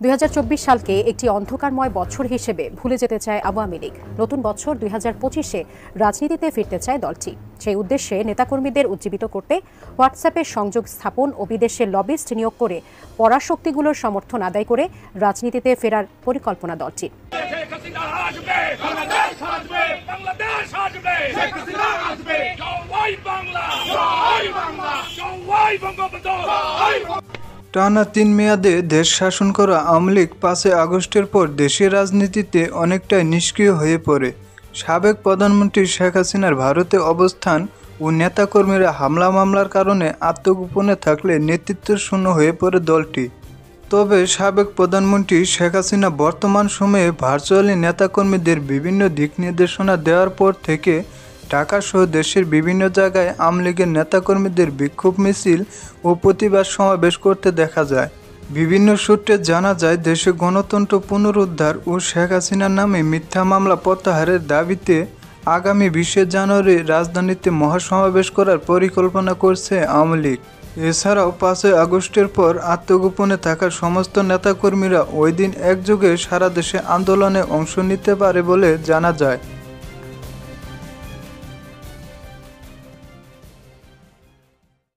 ২০২৪ সালকে একটি অন্ধকারময় বছর হিসেবে ভুলে যেতে চায় আওয়ামী লীগ। নতুন বছর ২০২৫-এ রাজনীতিতে ফিরতে চায় দলটি। সেই উদ্দেশ্যে নেতাকর্মীদের উজ্জীবিত করতে হোয়াটসঅ্যাপে সংযোগ স্থাপন ও বিদেশে লবিস্ট নিয়োগ করে পরাশক্তিগুলোর সমর্থন আদায় করে রাজনীতিতে ফেরার পরিকল্পনা দলটির। টানা ৩ মেয়াদে দেশ শাসন করা আওয়ামী লীগ ৫ আগস্টের পর দেশের রাজনীতিতে অনেকটাই নিষ্ক্রিয় হয়ে পড়ে। সাবেক প্রধানমন্ত্রী শেখ হাসিনার ভারতে অবস্থান ও নেতাকর্মীরা হামলা মামলার কারণে আত্মগোপনে থাকলে নেতৃত্বশূন্য হয়ে পড়ে দলটি। তবে সাবেক প্রধানমন্ত্রী শেখ হাসিনা বর্তমান সময়ে ভার্চুয়ালি নেতাকর্মীদের বিভিন্ন দিক নির্দেশনা দেওয়ার পর থেকে ঢাকাসহ দেশের বিভিন্ন জায়গায় আওয়ামী লীগের নেতাকর্মীদের বিক্ষোভ মিছিল ও প্রতিবাদ সমাবেশ করতে দেখা যায়। বিভিন্ন সূত্রে জানা যায়, দেশে গণতন্ত্র পুনরুদ্ধার ও শেখ হাসিনার নামে মিথ্যা মামলা প্রত্যাহারের দাবিতে আগামী ২০ জানুয়ারি রাজধানীতে মহাসমাবেশ করার পরিকল্পনা করছে আওয়ামী লীগ। এছাড়াও ৫ আগস্টের পর আত্মগোপনে থাকা সমস্ত নেতাকর্মীরা ওই দিন একযোগে সারা দেশে আন্দোলনে অংশ নিতে পারে বলে জানা যায়।